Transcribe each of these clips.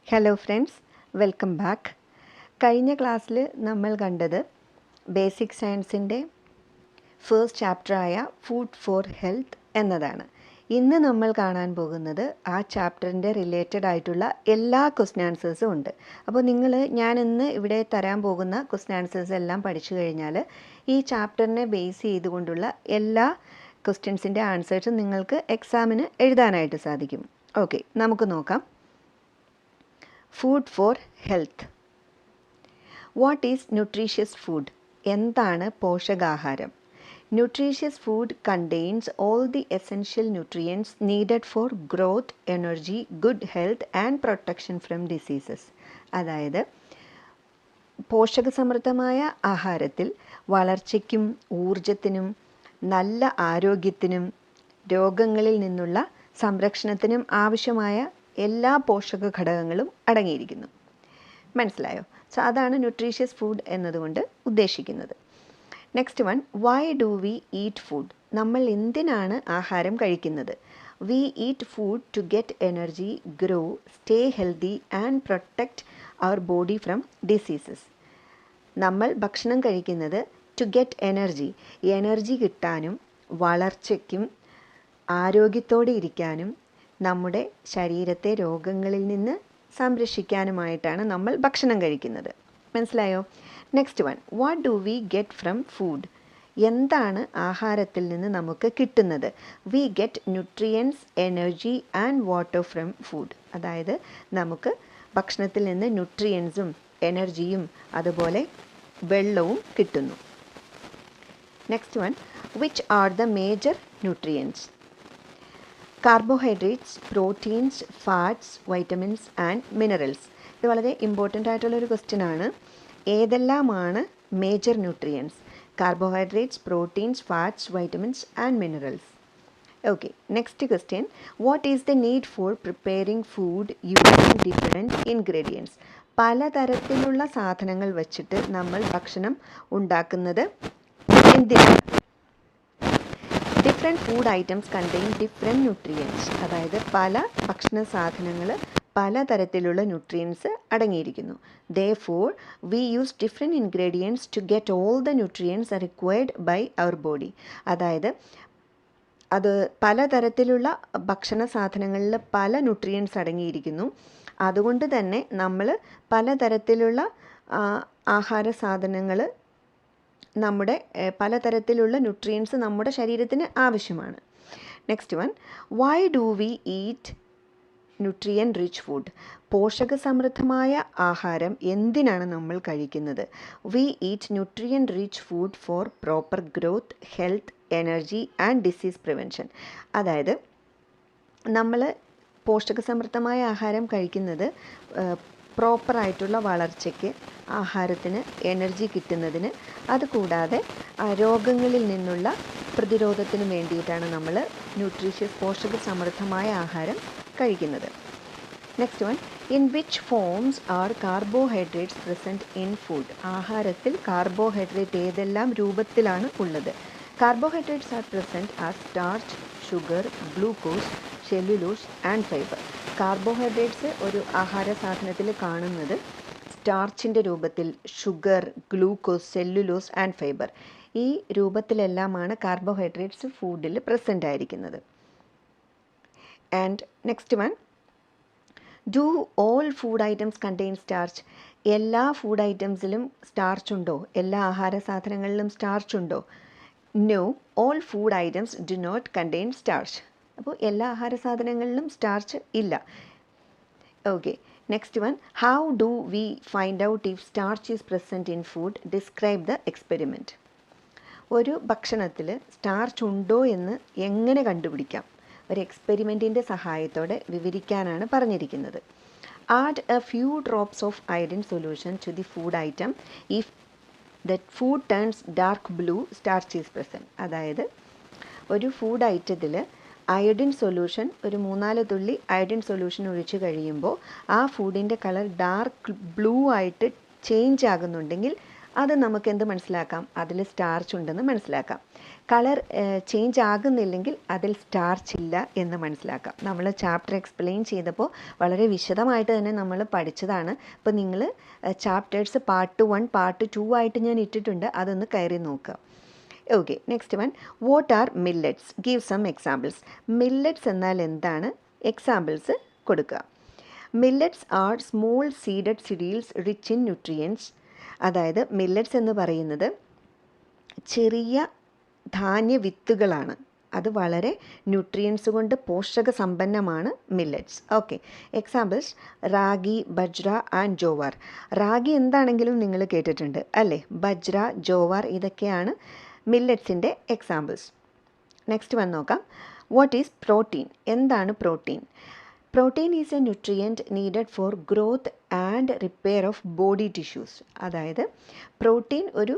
Hello friends, welcome back. കഴിഞ്ഞ ക്ലാസ്സിൽ നമ്മൾ കണ്ടത് ബേസിക് സയൻസിൻ്റെ ഫസ്റ്റ് ചാപ്റ്ററായ ഫുഡ് ഫോർ ഹെൽത്ത് എന്നതാണ്. ഇന്ന് നമ്മൾ കാണാൻ പോകുന്നത് ആ ചാപ്റ്ററിൻ്റെ റിലേറ്റഡ് ആയിട്ടുള്ള എല്ലാ ക്വസ്റ്റ്യൻ ആൻസേഴ്സും ഉണ്ട്. അപ്പോൾ ഞാൻ ഇന്ന് ഇവിടെ തരാൻ പോകുന്ന ക്വസ്റ്റ്യൻ ആൻസേഴ്സ് എല്ലാം പഠിച്ചു കഴിഞ്ഞാൽ ഈ ചാപ്റ്ററിനെ ബേസ് ചെയ്തുകൊണ്ടുള്ള എല്ലാ ക്വസ്റ്റ്യൻസിൻ്റെ ആൻസേഴ്സും നിങ്ങൾക്ക് എക്സാമിന് എഴുതാനായിട്ട് സാധിക്കും. ഓക്കെ, നമുക്ക് നോക്കാം. Food for health. What is nutritious food? എന്താണ് പോഷകാഹാരം? Nutritious food contains all the essential nutrients needed for growth, energy, good health and protection from diseases. അതായത് പോഷകസമൃദ്ധമായ ആഹാരത്തിൽ വളർച്ചയ്ക്കും ഊർജത്തിനും നല്ല ആരോഗ്യത്തിനും രോഗങ്ങളിൽ നിന്നുള്ള സംരക്ഷണത്തിനും ആവശ്യമായ എല്ലാ പോഷക ഘടകങ്ങളും അടങ്ങിയിരിക്കുന്നു. മനസ്സിലായോ? സോ അതാണ് ന്യൂട്രീഷ്യസ് ഫുഡ് എന്നതുകൊണ്ട് ഉദ്ദേശിക്കുന്നത്. Next one, why do we eat food? നമ്മൾ എന്തിനാണ് ആഹാരം കഴിക്കുന്നത്? We eat food to get energy, grow, stay healthy and protect our body from diseases. നമ്മൾ ഭക്ഷണം കഴിക്കുന്നത് ടു ഗെറ്റ് എനർജി കിട്ടാനും വളർച്ചയ്ക്കും ആരോഗ്യത്തോടെ ഇരിക്കാനും നമ്മുടെ ശരീരത്തെ രോഗങ്ങളിൽ നിന്ന് സംരക്ഷിക്കാനുമായിട്ടാണ് നമ്മൾ ഭക്ഷണം കഴിക്കുന്നത്. മനസ്സിലായോ? Next one, what do we get from food? എന്താണ് ആഹാരത്തിൽ നിന്ന് നമുക്ക് കിട്ടുന്നത്? We get nutrients, energy and water from food. അതായത് നമുക്ക് ഭക്ഷണത്തിൽ നിന്ന് ന്യൂട്രിയൻസും എനർജിയും അതുപോലെ വെള്ളവും കിട്ടുന്നു. Next one, which are the major nutrients? Carbohydrates, proteins, fats, vitamins and minerals. ഇത് വളരെ ഇമ്പോർട്ടൻ്റ് ആയിട്ടുള്ളൊരു ക്വസ്റ്റ്യൻ ആണ്. ഏതെല്ലാമാണ് major nutrients? Carbohydrates, proteins, fats, vitamins and minerals. Okay, next question, what is the need four preparing food using different ingredients? പലതരത്തിലുള്ള സാധനങ്ങൾ വച്ചിട്ട് നമ്മൾ ഭക്ഷണം ഉണ്ടാക്കുന്നത് എന്തിനാണ്? Different food items contain different nutrients. അതായത് പല ഭക്ഷണ സാധനങ്ങൾ പലതരത്തിലുള്ള ന്യൂട്രിയൻസ് അടങ്ങിയിരിക്കുന്നു. Therefore, we use different ingredients to get all the nutrients required by our body. അതായത് അത് പലതരത്തിലുള്ള ഭക്ഷണ സാധനങ്ങളിൽ പല ന്യൂട്രിയൻസ് അടങ്ങിയിരിക്കുന്നു. അതുകൊണ്ട് തന്നെ നമ്മൾ പലതരത്തിലുള്ള ആഹാര സാധനങ്ങൾ നമ്മുടെ പലതരത്തിലുള്ള ന്യൂട്രിയൻസ് നമ്മുടെ ശരീരത്തിന് ആവശ്യമാണ്. Next one, why do we eat nutrient rich food? പോഷകസമൃദ്ധമായ ആഹാരം എന്തിനാണ് നമ്മൾ കഴിക്കുന്നത്? We eat nutrient rich food for proper growth, health, energy and disease prevention. അതായത് നമ്മൾ പോഷകസമൃദ്ധമായ ആഹാരം കഴിക്കുന്നത് പ്രോപ്പറായിട്ടുള്ള വളർച്ചയ്ക്ക്, ആഹാരത്തിന് എനർജി കിട്ടുന്നതിന്, അതുകൂടാതെ രോഗങ്ങളിൽ നിന്നുള്ള പ്രതിരോധത്തിന് വേണ്ടിയിട്ടാണ് നമ്മൾ ന്യൂട്രീഷ്യസ് പോഷകസമൃദ്ധമായ ആഹാരം കഴിക്കുന്നത്. Next one, in which forms are carbohydrates present in food? ആഹാരത്തിൽ കാർബോഹൈഡ്രേറ്റ് ഏതെല്ലാം രൂപത്തിലാണ് ഉള്ളത്? Carbohydrates are present as starch, sugar, glucose, cellulose and fibre. Carbohydrates ഒരു ആഹാര സാധനത്തിൽ കാണുന്നത് സ്റ്റാർച്ചിൻ്റെ രൂപത്തിൽ, sugar, glucose, cellulose and fibre, ഈ രൂപത്തിലെല്ലാമാണ് കാർബോഹൈഡ്രേറ്റ്സ് ഫുഡിൽ പ്രസൻ്റ് ആയിരിക്കുന്നത്. And next one, do all food items contain starch? എല്ലാ ഫുഡ് ഐറ്റംസിലും സ്റ്റാർച്ച് ഉണ്ടോ? എല്ലാ ആഹാര സാധനങ്ങളിലും സ്റ്റാർച്ച് ഉണ്ടോ? No, all food items do not contain starch. അപ്പോൾ എല്ലാ ആഹാര സാധനങ്ങളിലും സ്റ്റാർച്ച് ഇല്ല. Okay, next one, how do we find out if starch is present in food? Describe the experiment. ഒരു ഭക്ഷണത്തിൽ സ്റ്റാർച്ച് ഉണ്ടോ എന്ന് എങ്ങനെ കണ്ടുപിടിക്കാം? ഒരു എക്സ്പെരിമെൻറ്റിൻ്റെ സഹായത്തോടെ വിവരിക്കാനാണ് പറഞ്ഞിരിക്കുന്നത്. Add a few drops of iodine solution to the food item. If that food turns dark blue, starch is present. അതായത് ഒരു ഫുഡ് ഐറ്റത്തിൽ അയഡിൻ സൊല്യൂഷൻ, ഒരു 3-4 തുള്ളി അയഡിൻ സൊല്യൂഷൻ ഒഴിച്ച് കഴിയുമ്പോൾ ആ ഫുഡിൻ്റെ കളർ ഡാർക്ക് ബ്ലൂ ആയിട്ട് ചേഞ്ച് ആകുന്നുണ്ടെങ്കിൽ അത് നമുക്ക് എന്ത് മനസ്സിലാക്കാം? അതിൽ സ്റ്റാർച്ച് ഉണ്ടെന്ന് മനസ്സിലാക്കാം. കളർ ചേഞ്ച് ആകുന്നില്ലെങ്കിൽ അതിൽ സ്റ്റാർച്ച് ഇല്ല എന്ന് മനസ്സിലാക്കാം. നമ്മൾ ചാപ്റ്റർ എക്സ്പ്ലെയിൻ ചെയ്തപ്പോൾ വളരെ വിശദമായിട്ട് തന്നെ നമ്മൾ പഠിച്ചതാണ്. അപ്പോൾ നിങ്ങൾ ചാപ്റ്റേഴ്സ് പാർട്ട് 1 പാർട്ട് 2 ആയിട്ട് ഞാൻ ഇട്ടിട്ടുണ്ട്, അതൊന്ന് കയറി നോക്കുക. Okay, next one, what are millets? Give some examples. Millets എന്നാൽ എന്താണ്? എക്സാമ്പിൾസ് കൊടുക്കുക. Millets are small seeded cereals rich in nutrients. അതായത് മില്ലറ്റ്സ് എന്ന് പറയുന്നത് ചെറിയ ധാന്യ വിത്തുകളാണ്. അത് വളരെ ന്യൂട്രിയൻസ് കൊണ്ട് പോഷക സമ്പന്നമാണ് millets. Okay, examples ragi, bajra and jowar. Ragi എന്താണെങ്കിലും നിങ്ങൾ കേട്ടിട്ടുണ്ട് അല്ലേ? ബജ്ര, ജോവാർ ഇതൊക്കെയാണ് മില്ലറ്റ്സിൻ്റെ എക്സാമ്പിൾസ്. നെക്സ്റ്റ് വന്ന് നോക്കാം. What is protein? എന്താണ് protein? Protein is a nutrient needed for growth and repair of body tissues. അതായത് പ്രോട്ടീൻ ഒരു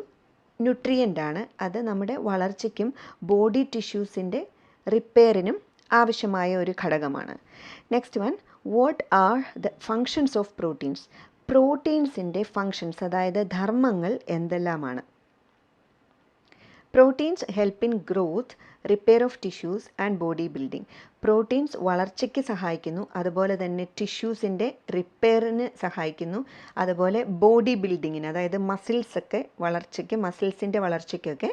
ന്യൂട്രിയൻ്റ് ആണ്. അത് നമ്മുടെ വളർച്ചയ്ക്കും ബോഡി ടിഷ്യൂസിൻ്റെ റിപ്പയറിനും ആവശ്യമായ ഒരു ഘടകമാണ്. Next one, what are the functions of proteins? പ്രോട്ടീൻസിൻ്റെ ഫങ്ഷൻസ് അതായത് ധർമ്മങ്ങൾ എന്തെല്ലാമാണ്? Proteins help in growth, repair of tissues and body building. Proteins വളർച്ചയ്ക്ക് സഹായിക്കുന്നു, അതുപോലെ തന്നെ ടിഷ്യൂസിൻ്റെ റിപ്പയറിന് സഹായിക്കുന്നു, അതുപോലെ ബോഡി ബിൽഡിങ്ങിന് അതായത് മസിൽസൊക്കെ വളർച്ചയ്ക്ക്, മസിൽസിൻ്റെ വളർച്ചയ്ക്കൊക്കെ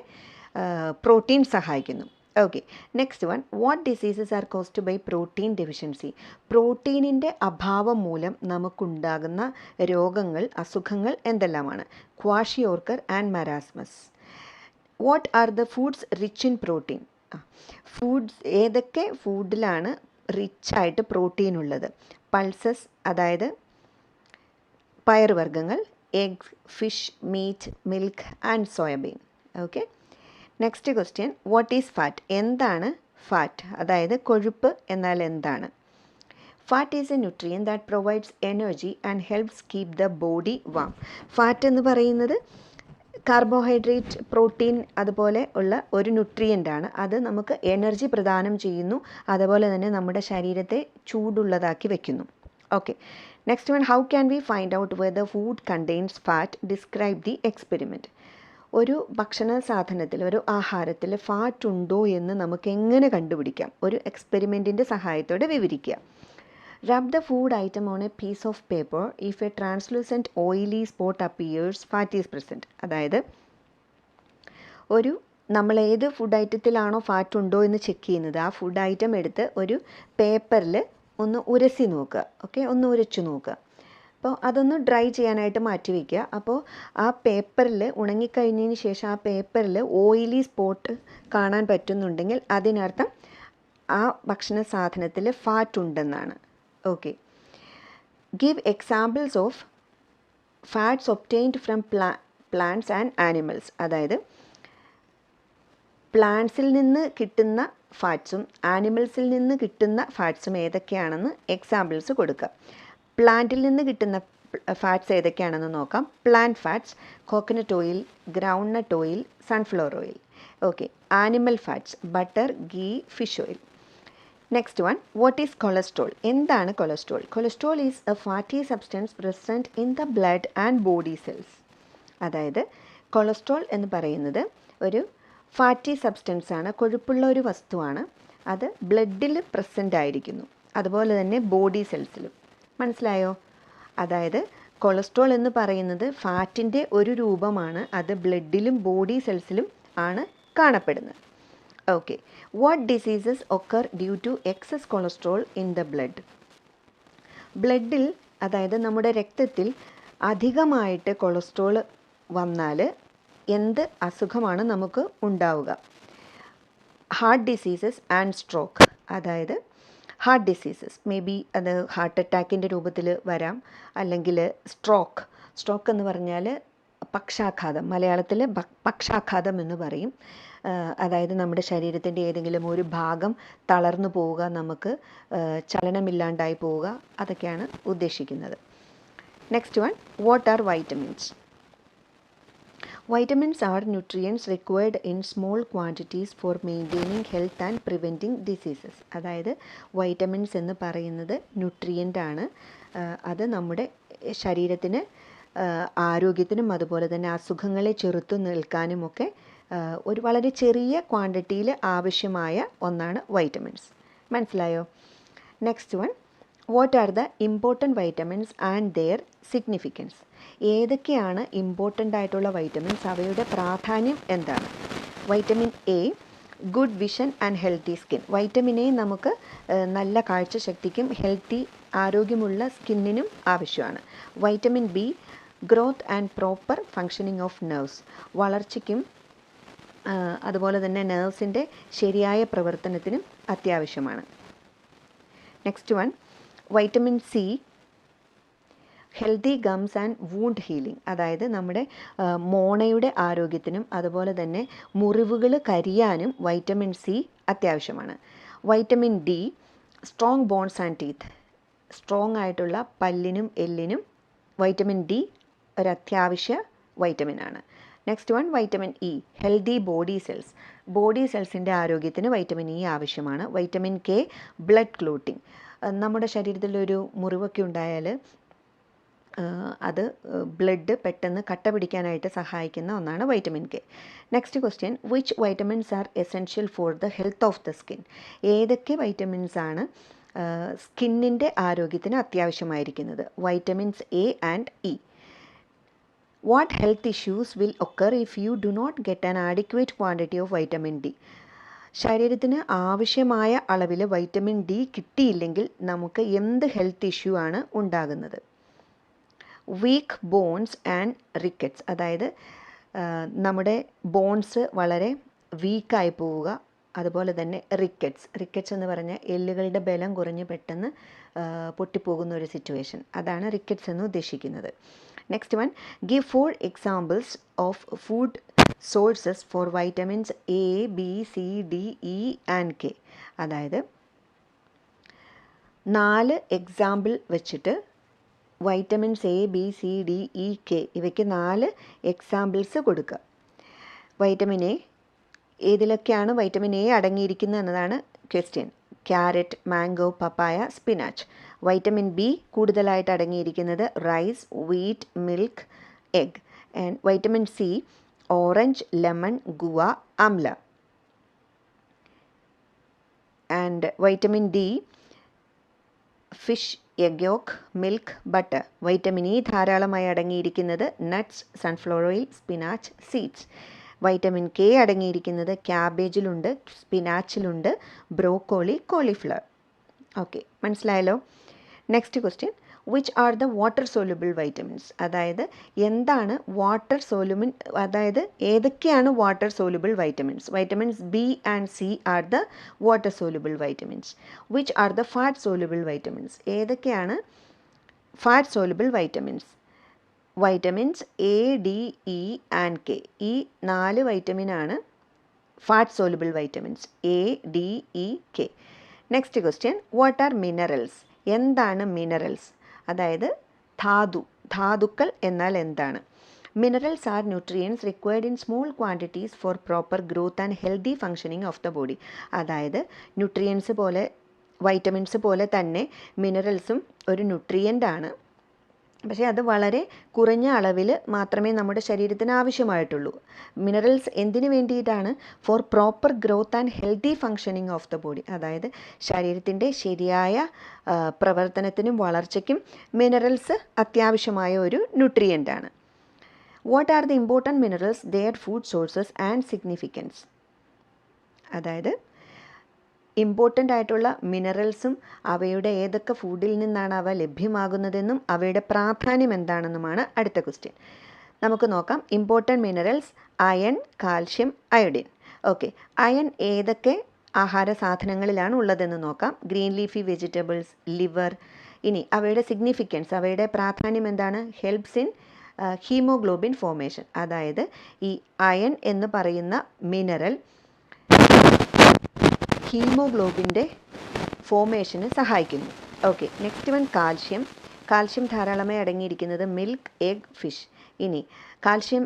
പ്രോട്ടീൻ സഹായിക്കുന്നു. Okay, next one, what diseases are caused by protein deficiency? പ്രോട്ടീനിൻ്റെ അഭാവം മൂലം നമുക്കുണ്ടാകുന്ന രോഗങ്ങൾ, അസുഖങ്ങൾ എന്തെല്ലാമാണ്? Kwashiorkor and marasmus. What are the foods rich in protein? Foods ഏതൊക്കെ ഫുഡിലാണ് റിച്ചായിട്ട് പ്രോട്ടീൻ ഉള്ളത്? പൾസസ് അതായത് പയറുവർഗ്ഗങ്ങൾ, eggs, fish, meat, milk and soybean. Okay, next question, what is fat? എന്താണ് ഫാറ്റ്? അതായത് കൊഴുപ്പ് എന്നാൽ എന്താണ്? Fat is a nutrient that provides energy and helps keep the body warm. Fat എന്ന് പറയുന്നത് കാർബോഹൈഡ്രേറ്റ്, പ്രോട്ടീൻ അതുപോലെ ഉള്ള ഒരു ന്യൂട്രിയൻ്റാണ്. അത് നമുക്ക് എനർജി പ്രദാനം ചെയ്യുന്നു, അതുപോലെ തന്നെ നമ്മുടെ ശരീരത്തെ ചൂടുള്ളതാക്കി വയ്ക്കുന്നു. Okay, next one, how can we find out whether food contains fat? Describe the experiment. ഒരു ഭക്ഷണ സാധനത്തിൽ, ഒരു ആഹാരത്തിൽ ഫാറ്റ് ഉണ്ടോ എന്ന് നമുക്ക് എങ്ങനെ കണ്ടുപിടിക്കാം? ഒരു എക്സ്പെരിമെൻറ്റിൻ്റെ സഹായത്തോടെ വിവരിക്കുക. Rub the food item on a piece of paper. If a translucent oily spot appears, fat is present. അതായത് നമ്മൾ ഏത് ഫുഡ് ഐറ്റത്തിലാണോ ഫാറ്റ് ഉണ്ടോ എന്ന് ചെക്ക് ചെയ്യുന്നത്, ആ ഫുഡ് ഐറ്റം എടുത്ത് ഒരു പേപ്പറിൽ ഒന്ന് ഉരസി നോക്കുക. ഓക്കെ, ഒന്ന് ഉരച്ചു നോക്കുക. അപ്പോൾ അതൊന്ന് ഡ്രൈ ചെയ്യാനായിട്ട് മാറ്റി വയ്ക്കുക. അപ്പോൾ ആ പേപ്പറിൽ ഉണങ്ങിക്കഴിഞ്ഞതിന് ശേഷം ആ പേപ്പറിൽ ഓയിലി സ്പോട്ട് കാണാൻ പറ്റുന്നുണ്ടെങ്കിൽ അതിനർത്ഥം ആ ഭക്ഷണ സാധനത്തിൽ ഫാറ്റ് ഉണ്ടെന്നാണ്. Okay, give examples of fats obtained from plants and animals. അതായത് പ്ലാന്റ്സിൽ നിന്ന് കിട്ടുന്ന ഫാറ്റ്സും ആനിമൽസിൽ നിന്ന് കിട്ടുന്ന ഫാറ്റ്സും ഏതൊക്കെയാണെന്ന് എക്സാമ്പിൾസ് കൊടുക്കുക. പ്ലാന്റിൽ നിന്ന് കിട്ടുന്ന ഫാറ്റ്സ് ഏതൊക്കെയാണെന്ന് നോക്കാം. Plant fats, coconut oil, groundnut oil, sunflower oil. Okay, animal fats, butter, ghee, fish oil. Next one, what is cholesterol? എന്താണ് cholesterol? Cholesterol is a fatty substance present in the blood and body cells. അതായത് cholesterol എന്ന് പറയുന്നത് ഒരു fatty substance ആണ്, കൊഴുപ്പുള്ള ഒരു വസ്തുവാണ്. അത് ബ്ലഡിൽ പ്രസൻ്റ് ആയിരിക്കുന്നു, അതുപോലെ തന്നെ ബോഡി സെൽസിലും. മനസ്സിലായോ? അതായത് കൊളസ്ട്രോൾ എന്ന് പറയുന്നത് ഫാറ്റിൻ്റെ ഒരു രൂപമാണ്. അത് ബ്ലഡിലും ബോഡി സെൽസിലും ആണ് കാണപ്പെടുന്നത്. Okay, what diseases occur due to excess cholesterol in the blood? ബ്ലഡിൽ അതായത് നമ്മുടെ രക്തത്തിൽ അധികമായിട്ട് കൊളസ്ട്രോൾ വന്നാൽ എന്ത് അസുഖമാണ് നമുക്ക് ഉണ്ടാവുക? Heart diseases and stroke. അതായത് ഹാർട്ട് ഡിസീസസ് മേ ബി അത് ഹാർട്ട് അറ്റാക്കിൻ്റെ രൂപത്തിൽ വരാം, അല്ലെങ്കിൽ സ്ട്രോക്ക് എന്ന് പറഞ്ഞാൽ പക്ഷാഘാതം, മലയാളത്തിൽ പക്ഷാഘാതം എന്ന് പറയും. അതായത് നമ്മുടെ ശരീരത്തിൻ്റെ ഏതെങ്കിലും ഒരു ഭാഗം തളർന്നു പോവുക, നമുക്ക് ചലനമില്ലാണ്ടായി പോവുക, അതൊക്കെയാണ് ഉദ്ദേശിക്കുന്നത്. Next one, what are vitamins? Vitamins are nutrients required in small quantities for maintaining health and preventing diseases. അതായത് വൈറ്റമിൻസ് എന്ന് പറയുന്നത് ന്യൂട്രിയൻ്റ് ആണ്. അത് നമ്മുടെ ശരീരത്തിന് ആരോഗ്യത്തിനും അതുപോലെ തന്നെ അസുഖങ്ങളെ ചെറുത്തു നിൽക്കാനുമൊക്കെ ഒരു വളരെ ചെറിയ ക്വാണ്ടിറ്റിയിൽ ആവശ്യമായ ഒന്നാണ് വൈറ്റമിൻസ്. മനസ്സിലായോ? Next one, what are the important vitamins and their significance? ഏതൊക്കെയാണ് ഇമ്പോർട്ടൻ്റ് ആയിട്ടുള്ള വൈറ്റമിൻസ്, അവയുടെ പ്രാധാന്യം എന്താണ്? Vitamin A, good vision and healthy skin. Vitamin A നമുക്ക് നല്ല കാഴ്ചശക്തിക്കും ഹെൽത്തി ആരോഗ്യമുള്ള സ്കിന്നിനും ആവശ്യമാണ്. Vitamin B, growth and proper functioning of nerves. വളർച്ചയ്ക്കും അതുപോലെ തന്നെ നെർവ്സിൻ്റെ ശരിയായ പ്രവർത്തനത്തിനും അത്യാവശ്യമാണ്. Next one, vitamin C, healthy gums and wound healing. അതായത് നമ്മുടെ മോണയുടെ ആരോഗ്യത്തിനും അതുപോലെ തന്നെ മുറിവുകൾ കരിയാനും വൈറ്റമിൻ സി അത്യാവശ്യമാണ്. Vitamin D, strong bones and teeth. Strong ആയിട്ടുള്ള പല്ലിനും എല്ലിനും വൈറ്റമിൻ ഡി ഒരു അത്യാവശ്യ വൈറ്റമിനാണ്. Next one, vitamin E, healthy body cells. Body സെൽസിൻ്റെ ആരോഗ്യത്തിന് വൈറ്റമിൻ ഇ ആവശ്യമാണ്. Vitamin K, blood clotting. നമ്മുടെ ശരീരത്തിലൊരു മുറിവൊക്കെ ഉണ്ടായാൽ അത് ബ്ലഡ് പെട്ടെന്ന് കട്ട പിടിക്കാനായിട്ട് സഹായിക്കുന്ന ഒന്നാണ് vitamin K. Next question, which vitamins are essential for the health of the skin? ഏതൊക്കെ വൈറ്റമിൻസ് ആണ് സ്കിന്നിൻ്റെ ആരോഗ്യത്തിന് അത്യാവശ്യമായിരിക്കുന്നത്? Vitamins A and E. What health issues will occur if you do not get an adequate quantity of vitamin D? ശരീരത്തിന് ആവശ്യമായ അളവിൽ vitamin D കിട്ടിയില്ലെങ്കിൽ നമുക്ക് എന്ത് ഹെൽത്ത് ഇഷ്യൂ ആണ് ഉണ്ടാകുന്നത്? Weak bones and rickets. അതായത് നമ്മുടെ ബോൺസ് വളരെ വീക്കായി പോവുക, അതുപോലെ തന്നെ റിക്കറ്റ്സ് എന്ന് പറഞ്ഞാൽ എല്ലുകളുടെ ബലം കുറഞ്ഞ് പെട്ടെന്ന് പൊട്ടിപ്പോകുന്ന ഒരു സിറ്റുവേഷൻ, അതാണ് റിക്കറ്റ്സ് എന്ന് ഉദ്ദേശിക്കുന്നത്. Next one, give 4 examples of food sources for vitamins A, B, C, D, E and K. അതായത് 4 എക്സാമ്പിൾ വെച്ചിട്ട് vitamins A, B, C, D, E, K ഇവയ്ക്ക് 4 എക്സാമ്പിൾസ് കൊടുക്കുക. വൈറ്റമിൻ എ, ഏതിലൊക്കെയാണ് വൈറ്റമിൻ എ അടങ്ങിയിരിക്കുന്നത് എന്നതാണ് question. Carrot, mango, papaya, spinach. Vitamin B കൂടുതലായിട്ട് അടങ്ങിയിരിക്കുന്നത് rice, wheat, milk, egg. And vitamin C, orange, lemon, guava, amla. And vitamin D, fish, egg yolk, milk, butter. Vitamin E ധാരാളമായി അടങ്ങിയിരിക്കുന്നത് nuts, sunflower oil, spinach, seeds. Vitamin K അടങ്ങിയിരിക്കുന്നത് ക്യാബേജിലുണ്ട്, സ്പിനാച്ചിലുണ്ട്, broccoli, cauliflower. Okay, മനസ്സിലായല്ലോ? Next question, which are the water soluble vitamins? അതായത് എന്താണ് water soluble, അതായത് ഏതൊക്കെയാണ് water soluble vitamins? Vitamins B and C are the water soluble vitamins. Which are the fat soluble vitamins? ഏതൊക്കെയാണ് fat soluble vitamins? Vitamins A, D, E and K. ഈ 4 വൈറ്റമിനാണ് fat soluble vitamins, A, D, E, K. Next question, what R minerals? എന്താണ് minerals? അതായത് ധാതുക്കൾ എന്നാൽ എന്താണ്? Minerals R nutrients required in small quantities four proper growth and healthy functioning of the body. അതായത് nutrients പോലെ, vitamins പോലെ തന്നെ മിനറൽസും ഒരു ന്യൂട്രിയൻ്റ് ആണ്. പക്ഷേ അത് വളരെ കുറഞ്ഞ അളവിൽ മാത്രമേ നമ്മുടെ ശരീരത്തിന് ആവശ്യമായിട്ടുള്ളൂ. മിനറൽസ് എന്തിനു വേണ്ടിയിട്ടാണ്? For proper growth and healthy functioning of the body. അതായത് ശരീരത്തിൻ്റെ ശരിയായ പ്രവർത്തനത്തിനും വളർച്ചയ്ക്കും മിനറൽസ് അത്യാവശ്യമായ ഒരു ന്യൂട്രിയൻ്റാണ്. What are the important minerals, their food sources and significance? അതായത് ഇമ്പോർട്ടൻ്റ് ആയിട്ടുള്ള മിനറൽസും അവയുടെ ഏതൊക്കെ ഫുഡിൽ നിന്നാണ് അവ ലഭ്യമാകുന്നതെന്നും അവയുടെ പ്രാധാന്യം എന്താണെന്നുമാണ് അടുത്ത ക്വസ്റ്റ്യൻ. നമുക്ക് നോക്കാം. Important minerals: iron, calcium, iodine. Okay, iron ഏതൊക്കെ ആഹാര സാധനങ്ങളിലാണ് ഉള്ളതെന്ന് നോക്കാം. Green leafy vegetables, liver. ഇനി അവയുടെ സിഗ്നിഫിക്കൻസ്, അവയുടെ പ്രാധാന്യം എന്താണ്? Helps in haemoglobin formation. അതായത് ഈ അയൺ എന്ന് പറയുന്ന മിനറൽ ഹീമോഗ്ലോബിൻ്റെ ഫോർമേഷന് സഹായിക്കുന്നു. ഓക്കെ, നെക്സ്റ്റ് വൺ കാൽഷ്യം ധാരാളമായി അടങ്ങിയിരിക്കുന്നത് മിൽക്ക്, എഗ്, ഫിഷ്. ഇനി കാൽഷ്യം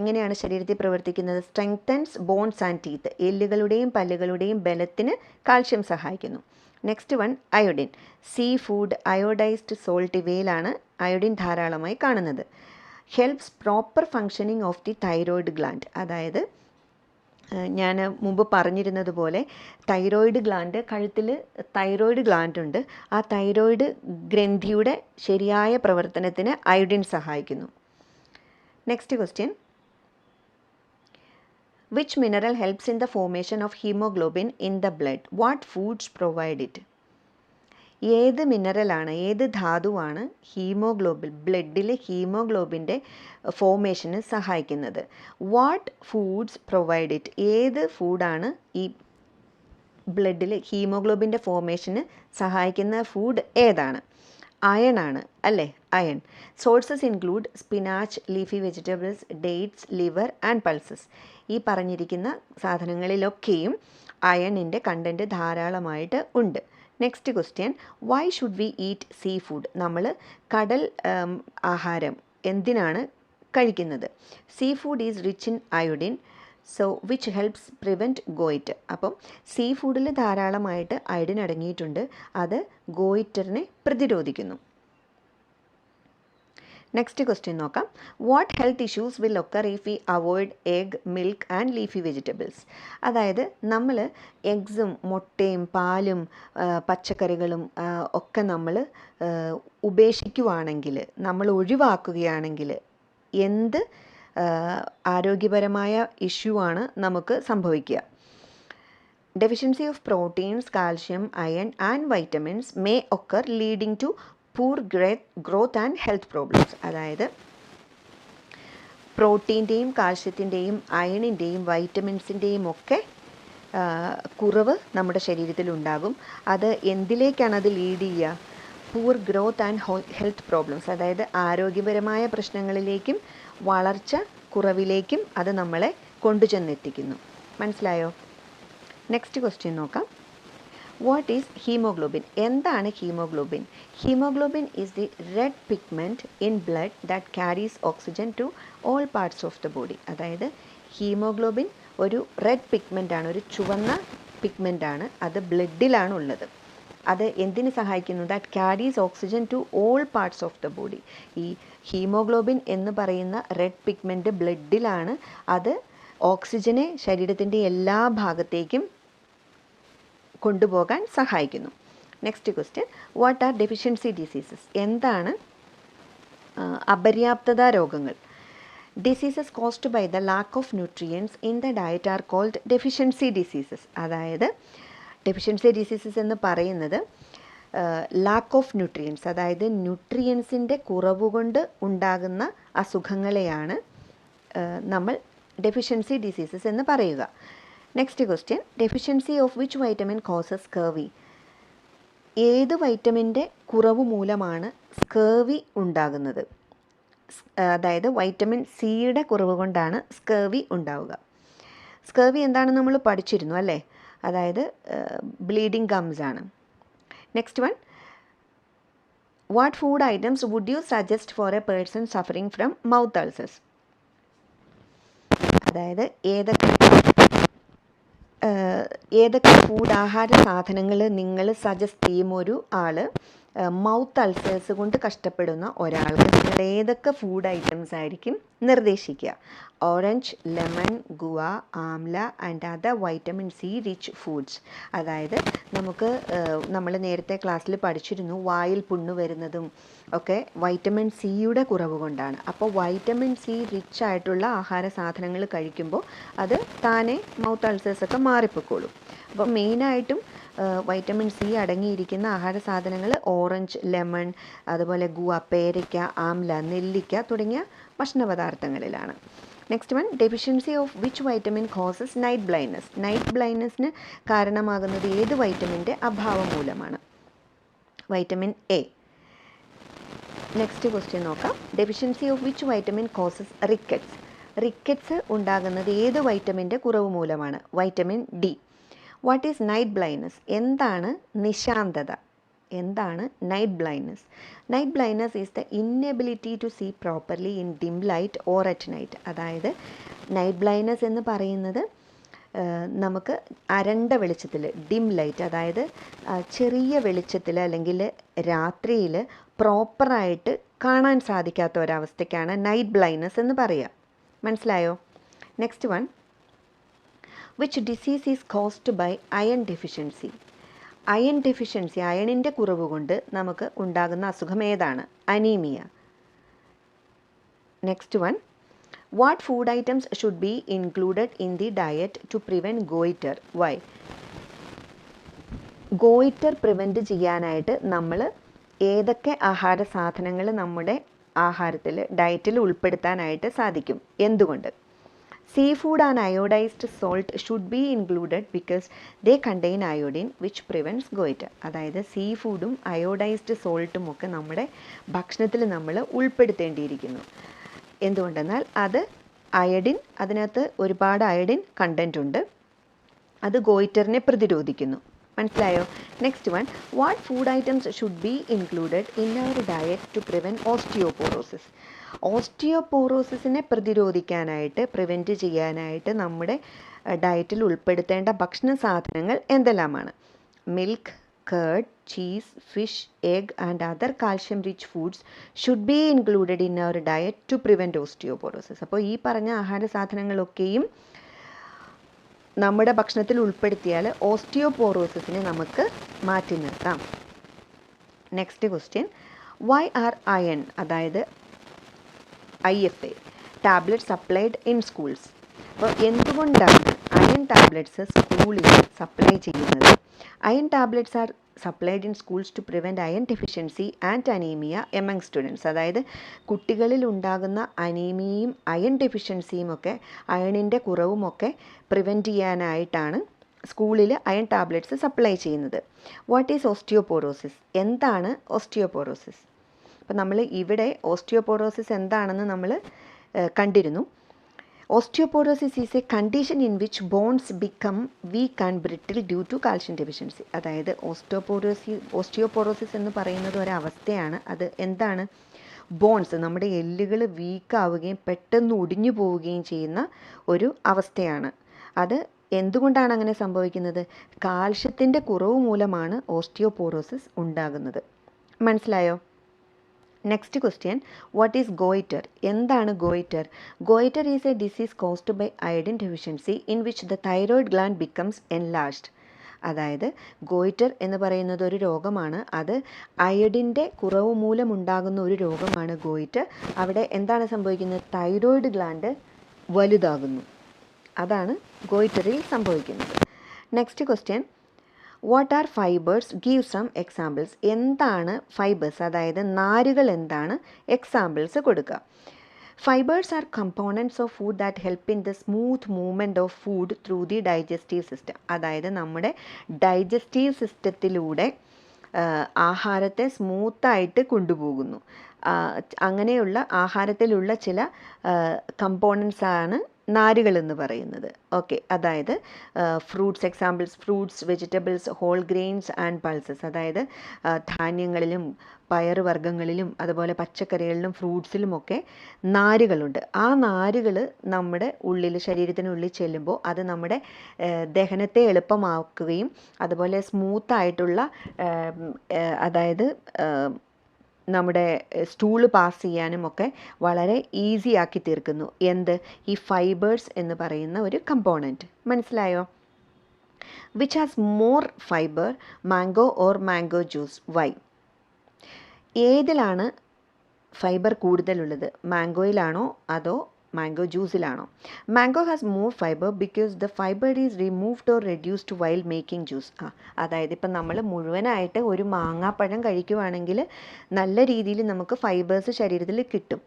എങ്ങനെയാണ് ശരീരത്തിൽ പ്രവർത്തിക്കുന്നത്? Strengthens bones and teeth. എല്ലുകളുടെയും പല്ലുകളുടെയും ബലത്തിന് കാൽഷ്യം സഹായിക്കുന്നു. Next one iodine. Sea food, iodised salt ഇവയിലാണ് അയോഡിൻ ധാരാളമായി കാണുന്നത്. Helps proper functioning of the thyroid gland. അതായത് ഞാൻ മുമ്പ് പറഞ്ഞിരുന്നത് പോലെ തൈറോയിഡ് ഗ്ലാൻഡ്, കഴുത്തിൽ തൈറോയിഡ് ഗ്ലാൻഡ് ഉണ്ട്. ആ തൈറോയിഡ് ഗ്രന്ഥിയുടെ ശരിയായ പ്രവർത്തനത്തിന് അയോഡിൻ സഹായിക്കുന്നു. Next question, which mineral helps in the formation of hemoglobin in the blood? What foods provide it? ഏത് മിനറലാണ്, ഏത് ധാതുവാണ് ഹീമോഗ്ലോബിൻ, ബ്ലഡിലെ ഹീമോഗ്ലോബിൻ്റെ ഫോർമേഷന് സഹായിക്കുന്നത്? What foods provide it? ഏത് ഫുഡാണ് ഈ ബ്ലഡിൽ ഹീമോഗ്ലോബിൻ്റെ ഫോർമേഷന് സഹായിക്കുന്ന ഫുഡ് ഏതാണ്? അയൺ ആണ് അല്ലേ, iron. Sources include spinach, leafy vegetables, dates, liver and pulses. ഈ പറഞ്ഞിരിക്കുന്ന സാധനങ്ങളിലൊക്കെയും അയണിൻ്റെ കണ്ടൻറ്റ് ധാരാളമായിട്ട് ഉണ്ട്. Next question, Y should we eat sea food? നമ്മൾ കടൽ ആഹാരം എന്തിനാണ് കഴിക്കുന്നത്? Sea food is rich in iodine, so which helps prevent goitre. അപ്പം സീ ഫുഡിൽ ധാരാളമായിട്ട് അയോഡിൻ അടങ്ങിയിട്ടുണ്ട്, അത് ഗോയിറ്ററിനെ പ്രതിരോധിക്കുന്നു. നെക്സ്റ്റ് ക്വസ്റ്റ്യൻ നോക്കാം. What health issues will occur if we avoid egg, milk and leafy vegetables? അതായത് നമ്മൾ എഗ്സും മുട്ടയും പാലും പച്ചക്കറികളും ഒക്കെ നമ്മൾ ഉപേക്ഷിക്കുവാണെങ്കിൽ, നമ്മൾ ഒഴിവാക്കുകയാണെങ്കിൽ എന്ത് ആരോഗ്യപരമായ ഇഷ്യൂ ആണ് നമുക്ക് സംഭവിക്കുക? Deficiency of proteins, calcium, iron and vitamins may occur leading to poor growth and health problems. അതായത് പ്രോട്ടീൻ്റെയും കാൽഷ്യത്തിൻ്റെയും അയണിൻ്റെയും വൈറ്റമിൻസിൻ്റെയും ഒക്കെ കുറവ് നമ്മുടെ ശരീരത്തിലുണ്ടാകും. അത് എന്തിലേക്കാണ് അത് ലീഡ് ചെയ്യുക? Poor growth and health problems, അതായത് ആരോഗ്യപരമായ പ്രശ്നങ്ങളിലേക്കും വളർച്ച കുറവിലേക്കും അത് നമ്മളെ കൊണ്ടുചെന്നെത്തിക്കുന്നു. മനസ്സിലായോ? നെക്സ്റ്റ് ക്വസ്റ്റ്യൻ നോക്കാം. What is haemoglobin? എന്താണ് haemoglobin? Haemoglobin is the red pigment in blood that carries oxygen to all parts of the body. അതായത് ഹീമോഗ്ലോബിൻ ഒരു റെഡ് പിഗ്മെൻ്റ് ആണ്, ഒരു ചുവന്ന പിഗ്മെൻ്റ് ആണ്. അത് ബ്ലഡിലാണ് ഉള്ളത്. അത് എന്തിന് സഹായിക്കുന്നു? That carries oxygen to all parts of the body. ഈ ഹീമോഗ്ലോബിൻ എന്ന് പറയുന്ന റെഡ് പിഗ്മെൻറ്റ് ബ്ലഡിലാണ്. അത് ഓക്സിജനെ ശരീരത്തിൻ്റെ എല്ലാ ഭാഗത്തേക്കും കൊണ്ടുപോകാൻ സഹായിക്കുന്നു. Next question, what are deficiency diseases? എന്താണ് അപര്യാപ്തത രോഗങ്ങൾ? Diseases caused by the lack of nutrients in the diet are called deficiency diseases. അതായത് ഡെഫിഷ്യൻസി ഡിസീസസ് എന്ന് പറയുന്നത് ലാക്ക് ഓഫ് ന്യൂട്രിയൻസ്, അതായത് ന്യൂട്രിയൻസിൻ്റെ കുറവ് കൊണ്ട് ഉണ്ടാകുന്ന അസുഖങ്ങളെയാണ് നമ്മൾ ഡെഫിഷ്യൻസി ഡിസീസസ് എന്ന് പറയുക. Next question, deficiency of which vitamin causes scurvy? ഏത് വൈറ്റമിൻ്റെ കുറവ് മൂലമാണ് സ്കർവി ഉണ്ടാകുന്നത്? അതായത് വൈറ്റമിൻ സിയുടെ കുറവ് കൊണ്ടാണ് സ്കർവി ഉണ്ടാവുക. സ്കർവി എന്താണെന്ന് നമ്മൾ പഠിച്ചിരുന്നു അല്ലേ? അതായത് ബ്ലീഡിങ് ഗംസ് ആണ്. Next one, what food items would you suggest for a person suffering from mouth ulcers? അതായത് ഏതൊക്കെ ഫുഡ് ആഹാര സാധനങ്ങൾ നിങ്ങൾ സജസ്റ്റ് ചെയ്യും ഒരു ആൾ മൗത്ത് അൾസേഴ്സ് കൊണ്ട് കഷ്ടപ്പെടുന്ന ഒരാൾക്ക്? നിങ്ങൾ ഏതൊക്കെ ഫുഡ് ഐറ്റംസ് ആയിരിക്കും നിർദ്ദേശിക്കുക? Orange, lemon, guava, amla and other vitamin C rich foods. അതായത് നമ്മൾ നേരത്തെ ക്ലാസ്സിൽ പഠിച്ചിരുന്നു, വായിൽ പുണ്ണ് വരുന്നതും ഒക്കെ വൈറ്റമിൻ സിയുടെ കുറവ് കൊണ്ടാണ്. അപ്പോൾ വൈറ്റമിൻ സി റിച്ച് ആയിട്ടുള്ള ആഹാര സാധനങ്ങൾ കഴിക്കുമ്പോൾ അത് താനെ മൗത്ത് അൾസേഴ്സൊക്കെ മാറിപ്പോയിക്കോളും. അപ്പോൾ മെയിനായിട്ടും വൈറ്റമിൻ സി അടങ്ങിയിരിക്കുന്ന ആഹാര സാധനങ്ങൾ ഓറഞ്ച്, ലെമൺ, അതുപോലെ ഗുവ, പേരയ്ക്ക, ആംല, നെല്ലിക്ക തുടങ്ങിയ ഭക്ഷണപദാർത്ഥങ്ങളിലാണ്. Next one, deficiency of which vitamin causes night blindness? Night ബ്ലൈൻഡ്നെസ്സിന് കാരണമാകുന്നത് ഏത് വൈറ്റമിൻ്റെ അഭാവം മൂലമാണ്? Vitamin A. നെക്സ്റ്റ് ക്വസ്റ്റ്യൻ നോക്കാം. Deficiency of which vitamin causes rickets? Rickets ഉണ്ടാകുന്നത് ഏത് വൈറ്റമിൻ്റെ കുറവ് മൂലമാണ്? Vitamin D. What is night blindness? എന്താണ് നിശാന്തത? എന്താണ് night blindness? Night blindness is the inability to see properly in dim light or at night. അതായത് നൈറ്റ് ബ്ലൈൻഡ്നെസ് എന്ന് പറയുന്നത് നമുക്ക് അരണ്ട വെളിച്ചത്തിൽ, ഡിം ലൈറ്റ്, അതായത് ചെറിയ വെളിച്ചത്തിൽ അല്ലെങ്കിൽ രാത്രിയിൽ പ്രോപ്പറായിട്ട് കാണാൻ സാധിക്കാത്ത ഒരവസ്ഥയ്ക്കാണ് നൈറ്റ് ബ്ലൈൻഡ്നെസ് എന്ന് പറയുക. മനസ്സിലായോ? Next one, which disease is caused by iron deficiency. Iron deficiency, അയണിൻ്റെ കുറവ് കൊണ്ട് നമുക്ക് ഉണ്ടാകുന്ന അസുഖം ഏതാണ്? Anaemia. Next one, what food items should be included in the diet to prevent goitre? Why? Goitre prevent ചെയ്യാനായിട്ട് നമ്മൾ ഏതൊക്കെ ആഹാര സാധനങ്ങൾ നമ്മുടെ ആഹാരത്തിൽ, ഡയറ്റിൽ ഉൾപ്പെടുത്താനായിട്ട് സാധിക്കും? എന്തുകൊണ്ട്? Sea food and iodised salt should be included because they contain iodine which prevents goitre. അതായത് സീ ഫുഡും അയോഡൈസ്ഡ് സോൾട്ടും ഒക്കെ നമ്മുടെ ഭക്ഷണത്തിൽ നമ്മൾ ഉൾപ്പെടുത്തേണ്ടിയിരിക്കുന്നു. എന്തുകൊണ്ടെന്നാൽ അത് അയഡിൻ, അതിനകത്ത് ഒരുപാട് അയഡിൻ കണ്ടൻറ്റ് ഉണ്ട്, അത് ഗോയിറ്ററിനെ പ്രതിരോധിക്കുന്നു. മനസ്സിലായോ? Next one, what food items should be included in our diet to prevent osteoporosis? ഓസ്റ്റിയോപോറോസിസിനെ പ്രതിരോധിക്കാനായിട്ട്, പ്രിവെൻറ്റ് ചെയ്യാനായിട്ട് നമ്മുടെ ഡയറ്റിൽ ഉൾപ്പെടുത്തേണ്ട ഭക്ഷണ സാധനങ്ങൾ എന്തെല്ലാമാണ്? Milk, curd, cheese, fish, egg and other calcium rich foods should be included in our diet to prevent osteoporosis. അപ്പോൾ ഈ പറഞ്ഞ ആഹാര സാധനങ്ങളൊക്കെയും നമ്മുടെ ഭക്ഷണത്തിൽ ഉൾപ്പെടുത്തിയാൽ ഓസ്റ്റിയോപോറോസിസിനെ നമുക്ക് മാറ്റി നിർത്താം. Next question, why are iron, അതായത് IFA tablet supplied in schools? അപ്പോൾ എന്തുകൊണ്ടാണ് അയൺ ടാബ്ലറ്റ്സ് സ്കൂളിൽ സപ്ലൈ ചെയ്യുന്നത്? Iron tablets are supplied in schools to prevent iron deficiency and anaemia among students. അതായത് കുട്ടികളിൽ ഉണ്ടാകുന്ന അനീമിയയും അയൺ ഡെഫിഷ്യൻസിയും ഒക്കെ, അയണിൻ്റെ കുറവുമൊക്കെ പ്രിവെൻറ്റ് ചെയ്യാനായിട്ടാണ് സ്കൂളിൽ അയൺ ടാബ്ലറ്റ്സ് സപ്ലൈ ചെയ്യുന്നത്. What is osteoporosis? എന്താണ് ഓസ്റ്റിയോപോറോസിസ്? അപ്പോൾ നമ്മൾ ഇവിടെ ഓസ്റ്റിയോപോറോസിസ് എന്താണെന്ന് നമ്മൾ കണ്ടിരുന്നു. Osteoporosis is a condition in which bones become weak and brittle due to calcium deficiency. അതായത് ഓസ്റ്റിയോപോറോസിസ് എന്ന് പറയുന്നത് ഒരവസ്ഥയാണ്. അത് എന്താണ്? ബോൺസ്, നമ്മുടെ എല്ലുകൾ വീക്കാവുകയും പെട്ടെന്ന് ഒടിഞ്ഞു പോവുകയും ചെയ്യുന്ന ഒരു അവസ്ഥയാണ്. അത് എന്തുകൊണ്ടാണ് അങ്ങനെ സംഭവിക്കുന്നത്? കാൽഷ്യത്തിൻ്റെ കുറവ് മൂലമാണ് ഓസ്റ്റിയോപോറോസിസ് ഉണ്ടാകുന്നത്. മനസ്സിലായോ? Next question, what is goitre? എന്താണ് goitre? Goitre is a disease caused by iodine deficiency in which the thyroid gland becomes enlarged. അതായത് ഗോയിറ്റർ എന്ന് പറയുന്നത് ഒരു രോഗമാണ്. അത് അയഡിൻ്റെ കുറവ് മൂലമുണ്ടാകുന്ന ഒരു രോഗമാണ് ഗോയിറ്റർ. അവിടെ എന്താണ് സംഭവിക്കുന്നത്? തൈറോയിഡ് ഗ്ലാൻഡ് വലുതാകുന്നു. അതാണ് ഗോയിറ്ററിൽ സംഭവിക്കുന്നത്. Next question, what are fibres? Give some examples. എന്താണ് ഫൈബേഴ്സ്? അതായത് നാരുകൾ എന്താണ്? എക്സാമ്പിൾസ് കൊടുക്കുക. Fibres are components of food that help in the smooth movement of food through the digestive system. അതായത് നമ്മുടെ ഡൈജസ്റ്റീവ് സിസ്റ്റത്തിലൂടെ ആഹാരത്തെ സ്മൂത്തായിട്ട് കൊണ്ടുപോകുന്നു. അങ്ങനെയുള്ള ആഹാരത്തിലുള്ള ചില കമ്പോണൻസ് ആണ് നാരുകൾ എന്ന് പറയുന്നത്. ഓക്കെ, അതായത് fruits, examples fruits, vegetables, whole grains and pulses. അതായത് ധാന്യങ്ങളിലും പയറുവർഗ്ഗങ്ങളിലും അതുപോലെ പച്ചക്കറികളിലും ഫ്രൂട്ട്സിലുമൊക്കെ നാരുകളുണ്ട്. ആ നാരുകൾ നമ്മുടെ ഉള്ളിൽ, ശരീരത്തിനുള്ളിൽ ചെല്ലുമ്പോൾ അത് നമ്മുടെ ദഹനത്തെ എളുപ്പമാക്കുകയും അതുപോലെ സ്മൂത്തായിട്ടുള്ള, അതായത് നമ്മുടെ സ്റ്റൂള് പാസ് ചെയ്യാനും ഒക്കെ വളരെ ഈസി ആക്കി തീർക്കുന്നു. എന്ത്? ഈ ഫൈബേഴ്സ് എന്ന് പറയുന്ന ഒരു കമ്പോണൻറ്റ്. മനസ്സിലായോ? Which has more fibre, mango or mango juice? Why? ഏതിലാണ് ഫൈബർ കൂടുതലുള്ളത്? മാംഗോയിലാണോ അതോ മാംഗോ ജ്യൂസിലാണോ? Mango has more fibre because the fibre is removed or reduced while making juice. അതായത് ഇപ്പം നമ്മൾ മുഴുവനായിട്ട് ഒരു മാങ്ങാപ്പഴം കഴിക്കുവാണെങ്കിൽ നല്ല രീതിയിൽ നമുക്ക് ഫൈബേഴ്സ് ശരീരത്തിൽ കിട്ടും.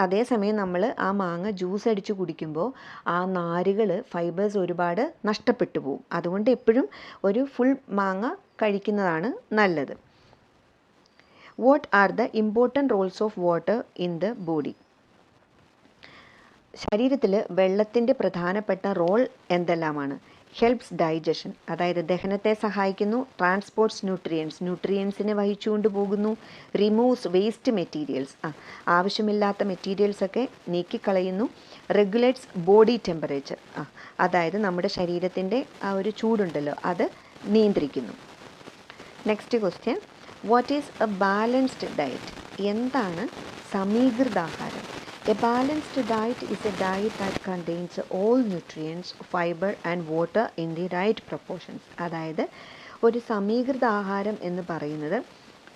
അതേസമയം നമ്മൾ ആ മാങ്ങ ജ്യൂസ് അടിച്ച് കുടിക്കുമ്പോൾ ആ നാരുകൾ, ഫൈബേഴ്സ് ഒരുപാട് നഷ്ടപ്പെട്ടു പോകും. അതുകൊണ്ട് എപ്പോഴും ഒരു ഫുൾ മാങ്ങ കഴിക്കുന്നതാണ് നല്ലത്. What are the important Rolls of water in the body? ശരീരത്തിൽ വെള്ളത്തിൻ്റെ പ്രധാനപ്പെട്ട റോൾ എന്തെല്ലാമാണ്? ഹെൽപ്സ് ഡൈജഷൻ, അതായത് ദഹനത്തെ സഹായിക്കുന്നു. ട്രാൻസ്പോർട്ട്സ് ന്യൂട്രിയൻസിനെ വഹിച്ചുകൊണ്ട് പോകുന്നു. റിമൂവ്സ് വേസ്റ്റ് മെറ്റീരിയൽസ്, ആവശ്യമില്ലാത്ത മെറ്റീരിയൽസൊക്കെ നീക്കിക്കളയുന്നു. റെഗുലേറ്റ്സ് ബോഡി ടെമ്പറേച്ചർ, അതായത് നമ്മുടെ ശരീരത്തിൻ്റെ ആ ഒരു ചൂടുണ്ടല്ലോ അത് നിയന്ത്രിക്കുന്നു. Next question, what is a balanced diet? എന്താണ് സമീകൃതാഹാരം? A balanced diet is a diet that contains all nutrients, fiber and water in the right proportions. അതായത് ഒരു സമീകൃത ആഹാരം എന്ന് പറയുന്നത്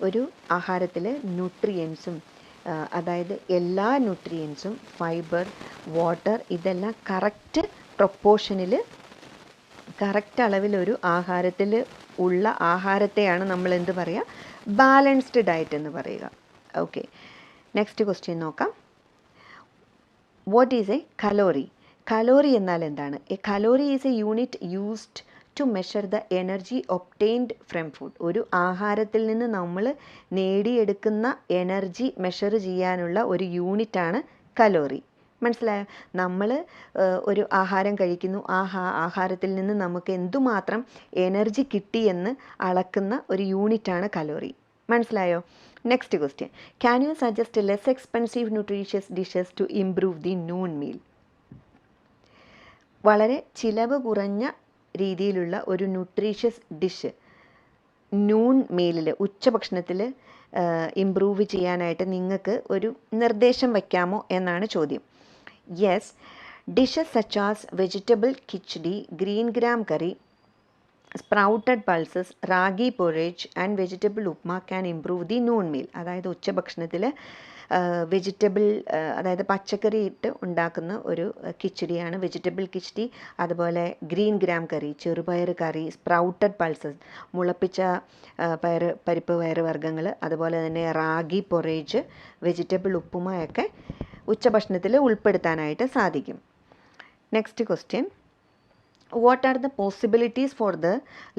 ഒരു ആഹാരത്തിൽ ന്യൂട്രിയൻസും അതായത് എല്ലാ ന്യൂട്രിയൻസും ഫൈബർ വാട്ടർ ഇതെല്ലാം കറക്റ്റ് പ്രൊപ്പോർഷനിൽ കറക്റ്റ് അളവിലൊരു ആഹാരത്തിൽ ഉള്ള ആഹാരത്തെയാണ് നമ്മൾ എന്ത് പറയുക? ബാലൻസ്ഡ് ഡയറ്റ് എന്ന് പറയുക. ഓക്കെ, നെക്സ്റ്റ് ക്വസ്റ്റ്യൻ നോക്കാം. What is a calorie? Calorie എന്നാൽ എന്താണ്? A calorie is a unit used to measure the energy obtained from food. ഒരു ആഹാരത്തിൽ നിന്ന് നമ്മൾ നേടിയെടുക്കുന്ന എനർജി മെഷർ ചെയ്യാനുള്ള ഒരു യൂണിറ്റാണ് കലോറി. മനസ്സിലായോ? നമ്മൾ ഒരു ആഹാരം കഴിക്കുന്നു, ആഹാരത്തിൽ നിന്ന് നമുക്ക് എന്തുമാത്രം എനർജി കിട്ടിയെന്ന് അളക്കുന്ന ഒരു യൂണിറ്റാണ് കലോറി. മനസ്സിലായോ? Next question, can you suggest less expensive nutritious dishes to improve the noon meal? വളരെ ചിലവ് കുറഞ്ഞ രീതിയിലുള്ള ഒരു ന്യൂട്രീഷ്യസ് ഡിഷ് നൂൺ മീലിൽ ഉച്ചഭക്ഷണത്തിൽ ഇംപ്രൂവ് ചെയ്യാനായിട്ട് നിങ്ങൾക്ക് ഒരു നിർദ്ദേശം വയ്ക്കാമോ എന്നാണ് ചോദ്യം. Yes, dishes such as vegetable khichdi, green gram curry, sprouted pulses, ragi porridge and vegetable upma can improve the noon meal. അതായത് ഉച്ചഭക്ഷണത്തിൽ വെജിറ്റബിൾ അതായത് പച്ചക്കറി ഇട്ട് ഉണ്ടാക്കുന്ന ഒരു കിച്ചടിയാണ് വെജിറ്റബിൾ കിച്ചടി. അതുപോലെ ഗ്രീൻ ഗ്രാം കറി, ചെറുപയർ കറി, സ്പ്രൗട്ടഡ് പൾസസ് മുളപ്പിച്ച പരിപ്പ് പയറുവർഗ്ഗങ്ങൾ, അതുപോലെ തന്നെ റാഗി പൊറേജ്, വെജിറ്റബിൾ ഉപ്പുമയൊക്കെ ഉച്ചഭക്ഷണത്തിൽ ഉൾപ്പെടുത്താനായിട്ട് സാധിക്കും. Next question, what are the possibilities for the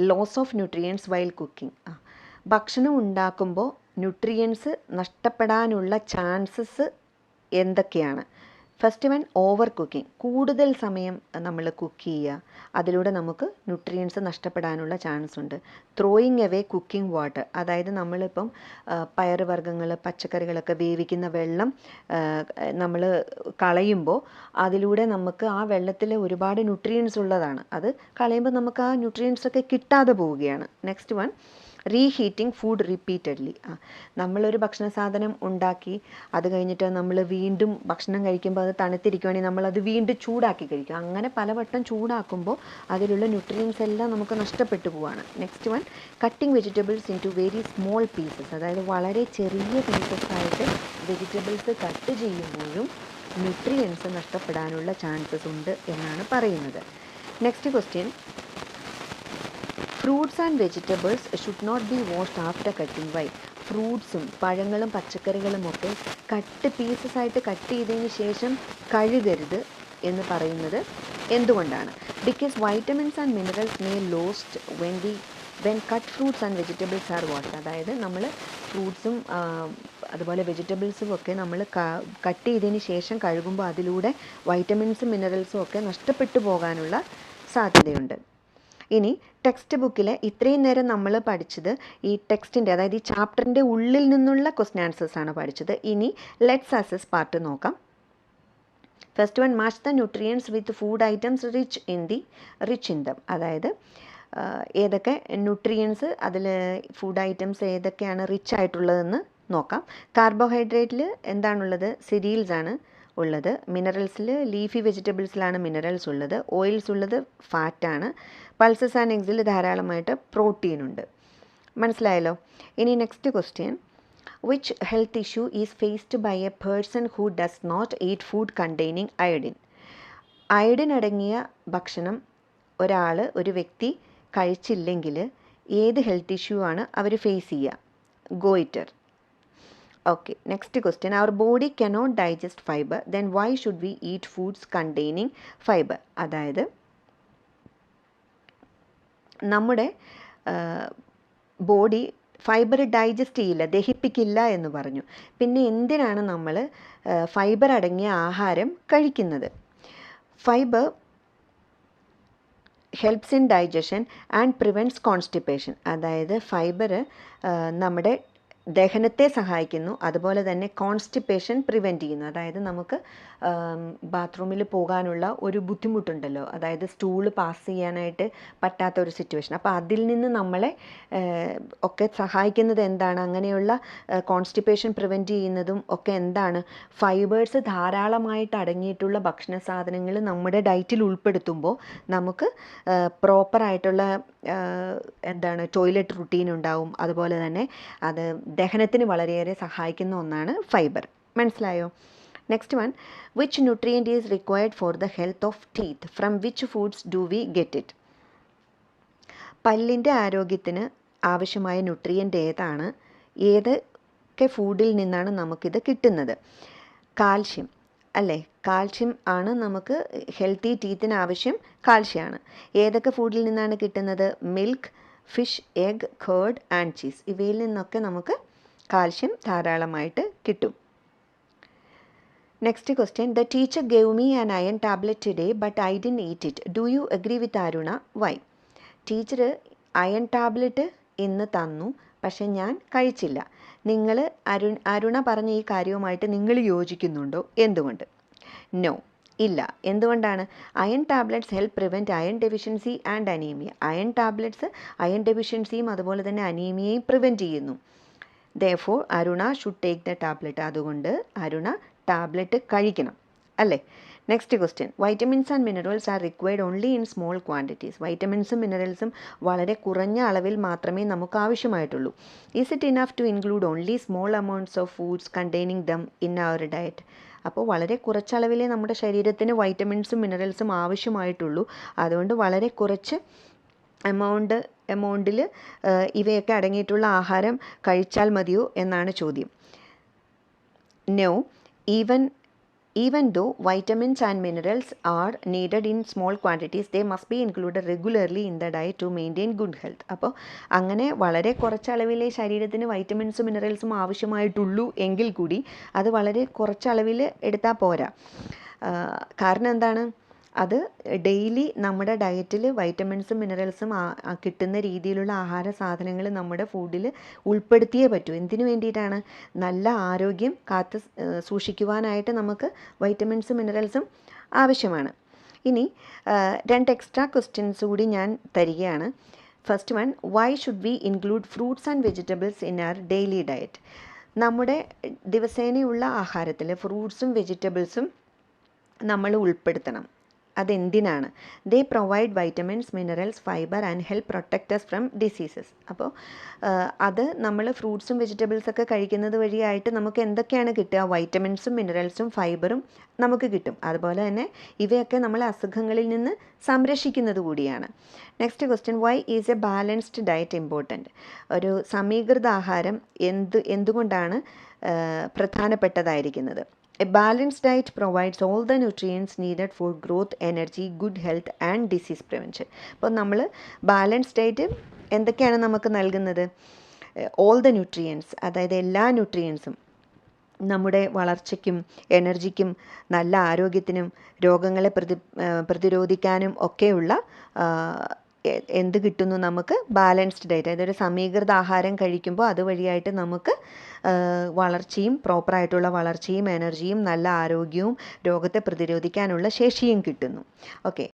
loss of nutrients while cooking? ഭക്ഷണം ഉണ്ടാക്കുമ്പോൾ ന്യൂട്രിയൻസ് നഷ്ടപ്പെടാനുള്ള ചാൻസസ് എന്തൊക്കെയാണ്? First one, over cooking. കൂടുതൽ സമയം നമ്മൾ കുക്ക് ചെയ്യുക, അതിലൂടെ നമുക്ക് ന്യൂട്രിയൻസ് നഷ്ടപ്പെടാനുള്ള ചാൻസ് ഉണ്ട്. ത്രോയിങ് അവേ കുക്കിംഗ് വാട്ടർ, അതായത് നമ്മളിപ്പം പയറുവർഗ്ഗങ്ങൾ പച്ചക്കറികളൊക്കെ വേവിക്കുന്ന വെള്ളം നമ്മൾ കളയുമ്പോൾ അതിലൂടെ നമുക്ക് ആ വെള്ളത്തിൽ ഒരുപാട് ന്യൂട്രിയൻസ് ഉള്ളതാണ്, അത് കളയുമ്പോൾ നമുക്ക് ആ ന്യൂട്രിയൻസ് ഒക്കെ കിട്ടാതെ പോവുകയാണ്. Next one, reheating food repeatedly. നമ്മളൊരു ഭക്ഷണ സാധനം ഉണ്ടാക്കി അത് കഴിഞ്ഞിട്ട് നമ്മൾ വീണ്ടും ഭക്ഷണം കഴിക്കുമ്പോൾ അത് തണുത്തിരിക്കുകയാണെങ്കിൽ നമ്മളത് വീണ്ടും ചൂടാക്കി കഴിക്കും. അങ്ങനെ പലവട്ടം ചൂടാക്കുമ്പോൾ അതിലുള്ള ന്യൂട്രിയൻസ് എല്ലാം നമുക്ക് നഷ്ടപ്പെട്ടു പോവുകയാണ്. Next one, cutting vegetables into very small pieces, അതായത് വളരെ ചെറിയ പീസസ് ആയിട്ട് വെജിറ്റബിൾസ് കട്ട് ചെയ്യുമ്പോഴും ന്യൂട്രിയൻസ് നഷ്ടപ്പെടാനുള്ള ചാൻസസ് ഉണ്ട് എന്നാണ് പറയുന്നത്. Next question, fruits and vegetables should not be washed after cutting. Why? ഫ്രൂട്ട്സും പഴങ്ങളും പച്ചക്കറികളും ഒക്കെ പീസസ് ആയിട്ട് കട്ട് ചെയ്തതിന് ശേഷം കഴുകരുത് എന്ന് പറയുന്നത് എന്തുകൊണ്ടാണ്? Because vitamins and minerals may lost when cut fruits and vegetables R washed. അതായത് നമ്മൾ ഫ്രൂട്ട്സും അതുപോലെ വെജിറ്റബിൾസും ഒക്കെ നമ്മൾ കട്ട് ചെയ്തതിന് ശേഷം കഴുകുമ്പോൾ അതിലൂടെ വൈറ്റമിൻസും മിനറൽസും ഒക്കെ നഷ്ടപ്പെട്ടു പോകാനുള്ള സാധ്യതയുണ്ട്. ഇനി ടെക്സ്റ്റ് ബുക്കിൽ ഇത്രയും നേരം നമ്മൾ പഠിച്ചത് ഈ ടെക്സ്റ്റിൻ്റെ അതായത് ഈ ചാപ്റ്ററിൻ്റെ ഉള്ളിൽ നിന്നുള്ള ക്വസ്റ്റ്യൻ ആൻസേഴ്സ് ആണ് പഠിച്ചത്. ഇനി ലെറ്റ്സ് അസസ് പാർട്ട് നോക്കാം. First one, match the nutrients with food items rich in them. അതായത് ഏതൊക്കെ ന്യൂട്രിയൻസ് അതിൽ ഫുഡ് ഐറ്റംസ് ഏതൊക്കെയാണ് റിച്ച് ആയിട്ടുള്ളതെന്ന് നോക്കാം. കാർബോഹൈഡ്രേറ്റിൽ എന്താണുള്ളത്? സിരീൽസ് ആണ് ഉള്ളത്. മിനറൽസിൽ ലീഫി വെജിറ്റബിൾസിലാണ് മിനറൽസ് ഉള്ളത്. ഓയിൽസ് ഉള്ളത് ഫാറ്റാണ്. പൾസസ് ആൻഡ് എഗ്സിൽ ധാരാളമായിട്ട് പ്രോട്ടീൻ ഉണ്ട്. മനസ്സിലായല്ലോ? ഇനി next question, which health issue is faced by a person who does not eat food containing iodine? Iodine അടങ്ങിയ ഭക്ഷണം ഒരു വ്യക്തി കഴിച്ചില്ലെങ്കിൽ ഏത് ഹെൽത്ത് ഇഷ്യൂ ആണ് അവർ ഫേസ് ചെയ്യുക? Goitre. Okay, next question, our body cannot digest fibre, then why should we eat foods containing fibre? അതായത് നമ്മുടെ ബോഡി ഫൈബർ ഡൈജസ്റ്റ് ചെയ്യില്ല, ദഹിപ്പിക്കില്ല എന്ന് പറഞ്ഞു. പിന്നെ എന്തിനാണ് നമ്മൾ ഫൈബർ അടങ്ങിയ ആഹാരം കഴിക്കുന്നത്? Fibre helps in digestion and prevents constipation. അതായത് ഫൈബർ നമ്മുടെ ദഹനത്തെ സഹായിക്കുന്നു, അതുപോലെ തന്നെ കോൺസ്റ്റിപ്പേഷൻ പ്രിവെൻറ്റ് ചെയ്യുന്നു. അതായത് നമുക്ക് ബാത്റൂമിൽ പോകാനുള്ള ഒരു ബുദ്ധിമുട്ടുണ്ടല്ലോ, അതായത് സ്റ്റൂള് പാസ് ചെയ്യാനായിട്ട് പറ്റാത്ത ഒരു സിറ്റുവേഷൻ. അപ്പോൾ അതിൽ നിന്ന് നമ്മളെ ഒക്കെ സഹായിക്കുന്നത് എന്താണ്, അങ്ങനെയുള്ള കോൺസ്റ്റിപ്പേഷൻ പ്രിവെൻറ്റ് ചെയ്യുന്നതും ഒക്കെ എന്താണ്, ഫൈബേഴ്സ് ധാരാളമായിട്ട് അടങ്ങിയിട്ടുള്ള ഭക്ഷണ സാധനങ്ങൾ നമ്മുടെ ഡയറ്റിൽ ഉൾപ്പെടുത്തുമ്പോൾ നമുക്ക് പ്രോപ്പറായിട്ടുള്ള എന്താണ് ടോയ്ലറ്റ് റുട്ടീൻ ഉണ്ടാവും. അതുപോലെ തന്നെ അത് ദഹനത്തിന് വളരെയേറെ സഹായിക്കുന്ന ഒന്നാണ് ഫൈബർ. മനസ്സിലായോ? Next one, which nutrient is required for the health of teeth, from which foods do we get it? പല്ലിൻ്റെ ആരോഗ്യത്തിന് ആവശ്യമായ ന്യൂട്രിയൻ്റ് ഏതാണ്, ഏതൊക്കെ ഫുഡിൽ നിന്നാണ് നമുക്കിത് കിട്ടുന്നത്? കാൽഷ്യം അല്ലേ, കാൽഷ്യം ആണ് നമുക്ക് ഹെൽത്തി ടീത്തിന് ആവശ്യം, കാൽഷ്യമാണ്. ഏതൊക്കെ ഫുഡിൽ നിന്നാണ് കിട്ടുന്നത്? Milk, fish, egg, curd and cheese. ഇവയിൽ നിന്നൊക്കെ നമുക്ക് കാൽഷ്യം ധാരാളമായിട്ട് കിട്ടും. Next question, the teacher gave me an iron tablet today but I didn't eat it. Do you agree with Aruna? Why? Teacher iron tablet ഇന്ന് തന്നു, പക്ഷെ ഞാൻ കഴിച്ചില്ല. നിങ്ങൾ അരുണ പറഞ്ഞ ഈ കാര്യവുമായിട്ട് നിങ്ങൾ യോജിക്കുന്നുണ്ടോ? എന്തുകൊണ്ട്? നോ, ഇല്ല. എന്തുകൊണ്ടാണ്? Iron tablets help prevent iron deficiency and anaemia. Iron tablets iron ഡെഫിഷ്യൻസിയും അതുപോലെ തന്നെ അനീമിയയും പ്രിവെൻറ്റ് ചെയ്യുന്നു. Therefore Aruna should take the tablet. അതുകൊണ്ട് അരുണ ടാബ്ലറ്റ് കഴിക്കണം അല്ലേ? Next question, vitamins and minerals are required only in small quantities. വൈറ്റമിൻസും മിനറൽസും വളരെ കുറഞ്ഞ അളവിൽ മാത്രമേ നമുക്ക് ആവശ്യമായിട്ടുള്ളൂ. Is it enough to include only small amounts of foods containing them in our diet? അപ്പോൾ വളരെ കുറച്ചളവിലേ നമ്മുടെ ശരീരത്തിന് വൈറ്റമിൻസും മിനറൽസും ആവശ്യമായിട്ടുള്ളൂ. അതുകൊണ്ട് വളരെ കുറച്ച് എമൗണ്ടിൽ ഇവയൊക്കെ അടങ്ങിയിട്ടുള്ള ആഹാരം കഴിച്ചാൽ മതിയോ എന്നാണ് ചോദ്യം. No, even though vitamins and minerals are needed in small quantities, they must be included regularly in the diet to maintain good health. അപ്പോൾ അങ്ങനെ വളരെ കുറച്ചളവിലെ ശരീരത്തിന് വൈറ്റമിൻസും മിനറൽസും ആവശ്യമായിട്ടുള്ളൂ എങ്കിൽ കൂടി അത് വളരെ കുറച്ചളവിൽ എടുത്താൽ പോരാ. കാരണം എന്താണ്? അത് ഡെയിലി നമ്മുടെ ഡയറ്റിൽ വൈറ്റമിൻസും മിനറൽസും കിട്ടുന്ന രീതിയിലുള്ള ആഹാര സാധനങ്ങൾ നമ്മുടെ ഫുഡിൽ ഉൾപ്പെടുത്തിയേ പറ്റൂ. എന്തിനു വേണ്ടിയിട്ടാണ്? നല്ല ആരോഗ്യം കാത്ത് സൂക്ഷിക്കുവാനായിട്ട് നമുക്ക് വൈറ്റമിൻസും മിനറൽസും ആവശ്യമാണ്. ഇനി 2 എക്സ്ട്രാ ക്വസ്റ്റ്യൻസ് കൂടി ഞാൻ തരികയാണ്. First one, why should we include fruits and vegetables in our daily diet? നമ്മുടെ ദിവസേനയുള്ള ആഹാരത്തിൽ ഫ്രൂട്ട്സും വെജിറ്റബിൾസും നമ്മൾ ഉൾപ്പെടുത്തണം. അതെന്തിനാണ്? They provide vitamins, minerals, fibre and help protect us from diseases. അപ്പോൾ അത് നമ്മൾ ഫ്രൂട്ട്സും വെജിറ്റബിൾസൊക്കെ കഴിക്കുന്നത് വഴിയായിട്ട് നമുക്ക് എന്തൊക്കെയാണ് കിട്ടുക? വൈറ്റമിൻസും മിനറൽസും ഫൈബറും നമുക്ക് കിട്ടും. അതുപോലെ തന്നെ ഇവയൊക്കെ നമ്മളെ അസുഖങ്ങളിൽ നിന്ന് സംരക്ഷിക്കുന്നത് കൂടിയാണ്. Next question, why is a balanced diet important? ഒരു സമീകൃത ആഹാരം എന്തുകൊണ്ടാണ് പ്രധാനപ്പെട്ടതായിരിക്കുന്നത്? A balanced diet provides all the nutrients needed for growth, energy, good health and disease prevention. അപ്പോൾ നമ്മൾ ബാലൻസ്ഡ് ഡയറ്റ് എന്തൊക്കെയാണ് നമുക്ക് നൽകുന്നത്? ഓൾ ദ ന്യൂട്രിയൻസ്, അതായത് എല്ലാ ന്യൂട്രിയൻസും നമ്മുടെ വളർച്ചയ്ക്കും എനർജിക്കും നല്ല ആരോഗ്യത്തിനും രോഗങ്ങളെ പ്രതിരോധിക്കാനും ഒക്കെയുള്ള എന്ത് കിട്ടുന്നു നമുക്ക്? Balanced diet. അതായത് ഒരു സമീകൃത ആഹാരം കഴിക്കുമ്പോൾ അതുവഴിയായിട്ട് നമുക്ക് വളർച്ചയും പ്രോപ്പറായിട്ടുള്ള വളർച്ചയും എനർജിയും നല്ല ആരോഗ്യവും രോഗത്തെ പ്രതിരോധിക്കാനുള്ള ശേഷിയും കിട്ടുന്നു. ഓക്കെ.